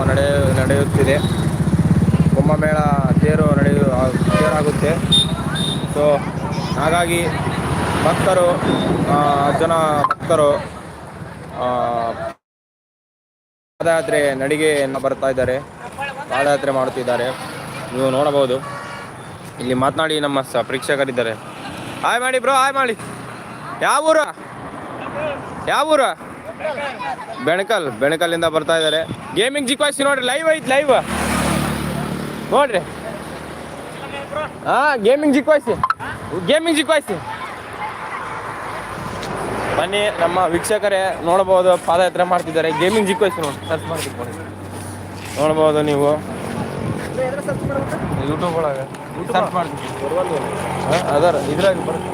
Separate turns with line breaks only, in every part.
ನಡೆಯುತ್ತಿದೆ. ಕುಂಭಮೇಳ ತೇರಾಗುತ್ತೆ. ಸೊ ಹಾಗಾಗಿ ಭಕ್ತರು ಜನ ಭಕ್ತರು ಪಾದಯಾತ್ರೆ ನಡಿಗೆಯನ್ನು ಬರ್ತಾ ಇದ್ದಾರೆ, ಪಾದಯಾತ್ರೆ ಮಾಡುತ್ತಿದ್ದಾರೆ. ನೀವು ನೋಡಬಹುದು. ಇಲ್ಲಿ ಮಾತನಾಡಿ ನಮ್ಮ ಪ್ರೇಕ್ಷಕರಿದ್ದಾರೆ. ಹಾಯ್ ಮಾಡಿ ಬ್ರೋ, ಹಾಯ್ ಮಾಡಿ. ಯಾವ ಊರು? ಬೆಣಕಲ್ಲಿಂದ ಬರ್ತಾ ಇದ್ದಾರೆ. ಗೇಮಿಂಗ್ ಜಿಕ್ವಾಯ್ಸಿ ನೋಡ್ರಿ, ಲೈವ್ ಐತಿ, ಲೈವ್ ನೋಡ್ರಿ. ಗೇಮಿಂಗ್ ಜಿಕ್ವಾಯ್ಸಿ ಬನ್ನಿ. ನಮ್ಮ ವೀಕ್ಷಕರೇ ನೋಡಬಹುದು, ಪಾದಯಾತ್ರೆ ಮಾಡ್ತಿದ್ದಾರೆ. ಗೇಮಿಂಗ್ ಜಿಕ್ವಾಯ್ಸಿ ನೋಡಿ, ಸರ್ಚ್ ಮಾಡ್ತಿದ್ದಾರೆ, ನೋಡ್ಬೋದು ನೀವು ಯೂಟ್ಯೂಬ್ ಒಳಗೆ ಸರ್ಚ್ ಮಾಡ್ತೀವಿ. ಅದರ ಇದ್ರಾಗ ಬರುತ್ತೆ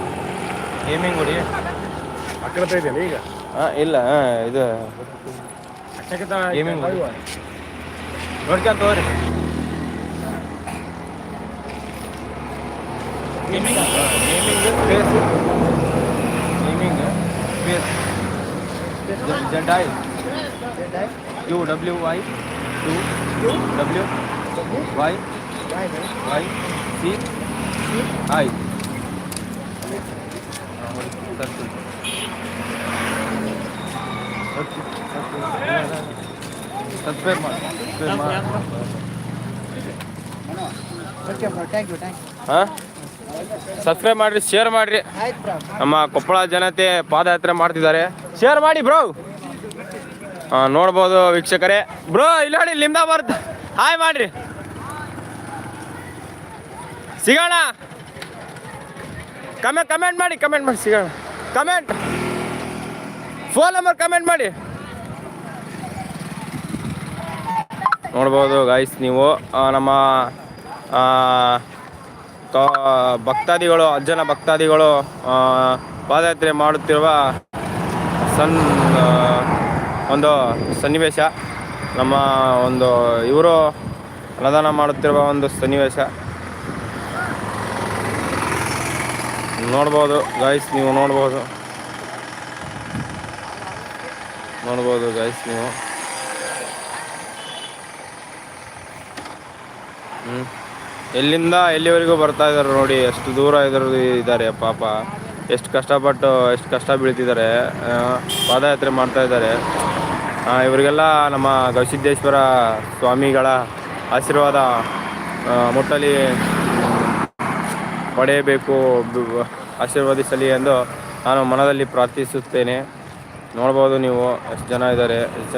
ಗೇಮಿಂಗ್ ಗುಡಿ ಅಕ್ಕಳತ ಇದೆಯಲ್ಲ ಈಗ. ಇಲ್ಲ, ಇದು ಗೇಮಿಂಗ್ ನೋಡ್ಕೊಂತ ಹೋಗ್ರಿ. Gaming space ZI QWY 2WY CI. Subscribe ಮಾಡಿ. ಸಬ್ಸ್ಕ್ರೈಬ್ ಮಾಡ್ರಿ, ಶೇರ್ ಮಾಡ್ರಿ. ನಮ್ಮ ಕೊಪ್ಪಳ ಜನತೆ ಪಾದಯಾತ್ರೆ ಮಾಡ್ತಿದ್ದಾರೆ. ಶೇರ್ ಮಾಡಿ ಬ್ರೋ. ನೋಡ್ಬೋದು ವೀಕ್ಷಕರೇ. ಬ್ರೋ ಇಲ್ಲಿ ನೋಡಿ, ನಿಮ್ದ ಬರ್ತ ಹಾಯ್ ಮಾಡ್ರಿ. ಸಿಗೋಣ. ಕಮೆಂಟ್ ಮಾಡಿ ಸಿಗೋಣ. ಫೋನ್ ನಂಬರ್ ಕಮೆಂಟ್ ಮಾಡಿ. ನೋಡ್ಬೋದು ಗೈಸ್ ನೀವು. ನಮ್ಮ ಭಕ್ತಾದಿಗಳು, ಅಜ್ಜನ ಭಕ್ತಾದಿಗಳು ಪಾದಯಾತ್ರೆ ಮಾಡುತ್ತಿರುವ ಒಂದು ಸನ್ನಿವೇಶ. ನಮ್ಮ ಒಂದು ಇವರು ಅನ್ನದಾನ ಮಾಡುತ್ತಿರುವ ಒಂದು ಸನ್ನಿವೇಶ ನೋಡ್ಬೋದು ಗೈಸ್ ನೀವು. ನೋಡ್ಬೋದು ಗೈಸ್ ನೀವು. ಎಲ್ಲಿಂದ ಎಲ್ಲಿವರೆಗೂ ಬರ್ತಾ ಇದ್ದಾರೆ ನೋಡಿ, ಎಷ್ಟು ದೂರ ಇದ್ದಾರೆ ಪಾಪ. ಎಷ್ಟು ಕಷ್ಟ ಬೀಳ್ತಿದ್ದಾರೆ, ಪಾದಯಾತ್ರೆ ಮಾಡ್ತಾ ಇದ್ದಾರೆ. ಇವರಿಗೆಲ್ಲ ನಮ್ಮ ಗವಿಸಿದ್ದೇಶ್ವರ ಸ್ವಾಮಿಗಳ ಆಶೀರ್ವಾದ ಮುಟ್ಟಲಿ, ಪಡೆಯಬೇಕು, ಆಶೀರ್ವದಿಸಲಿ ಎಂದು ನಾನು ಮನದಲ್ಲಿ ಪ್ರಾರ್ಥಿಸುತ್ತೇನೆ. ನೋಡ್ಬೋದು ನೀವು ಎಷ್ಟು ಜನ ಇದ್ದಾರೆ, ಎಷ್ಟು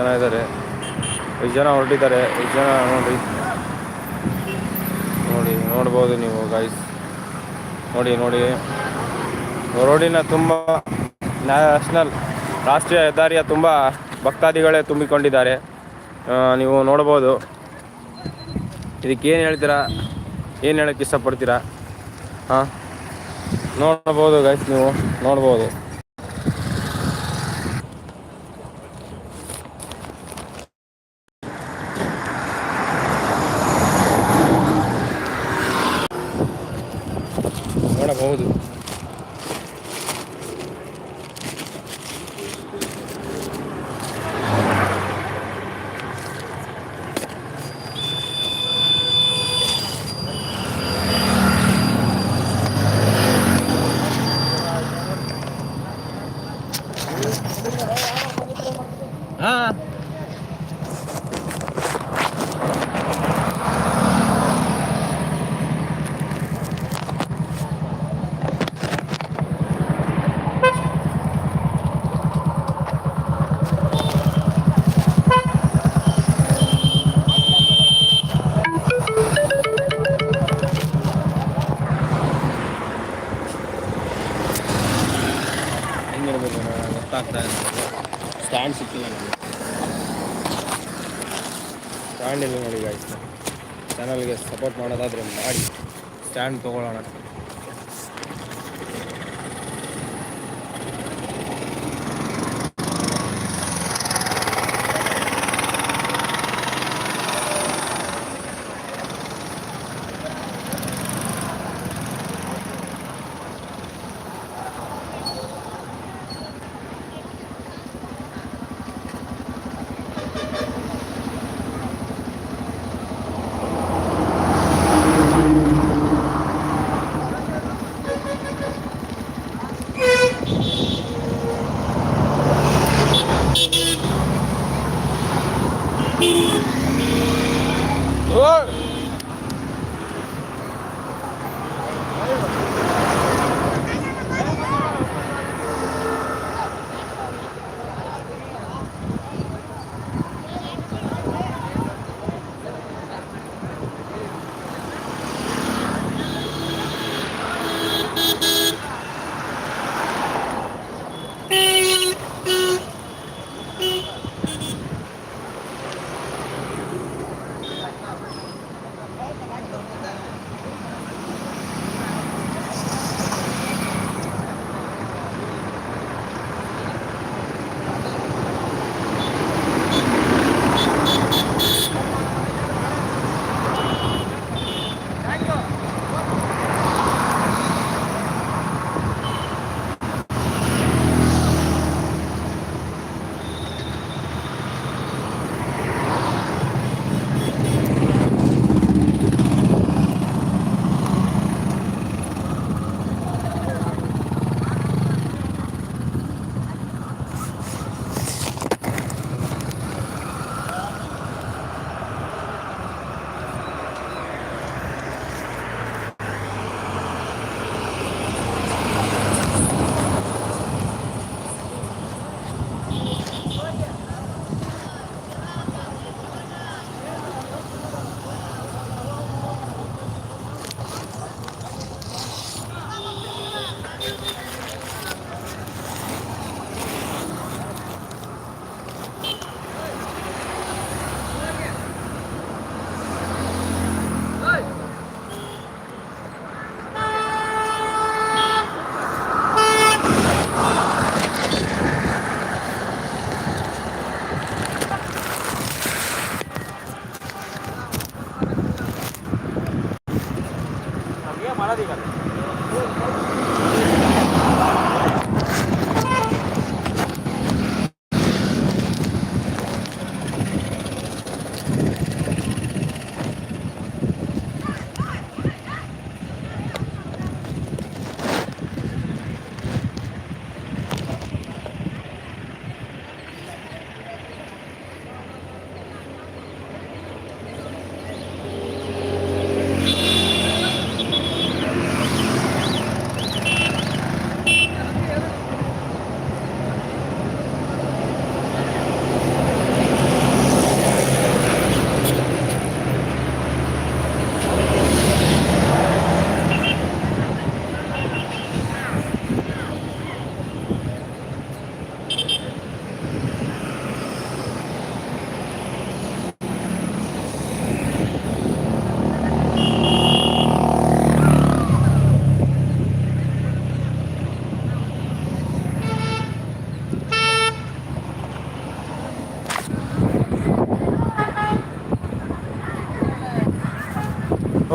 ಜನ ಹೊರಟಿದ್ದಾರೆ, ಎಷ್ಟು ಜನ ನೋಡ್ಬೋದು ನೀವು ಗೈಸ್. ನೋಡಿ ರೋಡಿನ ತುಂಬ ರಾಷ್ಟ್ರೀಯ ಹೆದ್ದಾರಿಯ ತುಂಬ ಭಕ್ತಾದಿಗಳೇ ತುಂಬಿಕೊಂಡಿದ್ದಾರೆ. ನೀವು ನೋಡ್ಬೋದು. ಇದಕ್ಕೆ ಏನು ಹೇಳ್ತೀರಾ, ಏನು ಹೇಳಕ್ಕೆ ಇಷ್ಟಪಡ್ತೀರಾ? ನೋಡ್ಬೋದು ಗೈಸ್ ನೀವು. ನೋಡ್ಬೋದು ನೋಡಬಹುದು. ಸ್ಟ್ಯಾಂಡ್ ಸಿಕ್ಕಿಲ್ಲ ನನಗೆ. ಸ್ಟ್ಯಾಂಡ್ ಇಲ್ಲ ನೋಡಿ ಗಾಯ್ಸ್. ಚಾನಲ್ಗೆ ಸಪೋರ್ಟ್ ಮಾಡೋದಾದರೆ ಮಾಡಿ, ಸ್ಟ್ಯಾಂಡ್ ತೊಗೊಳ್ಳೋಣ.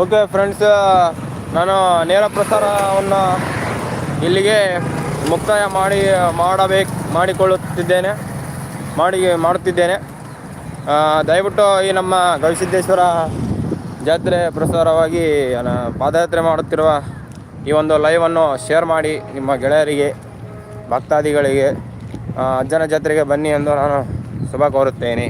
ಓಕೆ ಫ್ರೆಂಡ್ಸ್, ನಾನು ನೇರ ಪ್ರಸಾರವನ್ನು ಇಲ್ಲಿಗೆ ಮುಕ್ತಾಯ ಮಾಡುತ್ತಿದ್ದೇನೆ. ದಯವಿಟ್ಟು ಈ ನಮ್ಮ ಗವಿಸಿದ್ದೇಶ್ವರ ಜಾತ್ರೆ ಪ್ರಸಾರವಾಗಿ ಪಾದಯಾತ್ರೆ ಮಾಡುತ್ತಿರುವ ಈ ಒಂದು ಲೈವನ್ನು ಶೇರ್ ಮಾಡಿ ನಿಮ್ಮ ಗೆಳೆಯರಿಗೆ, ಭಕ್ತಾದಿಗಳಿಗೆ ಅಜ್ಜನ ಜಾತ್ರೆಗೆ ಬನ್ನಿ ಎಂದು ನಾನು ಶುಭ ಕೋರುತ್ತೇನೆ.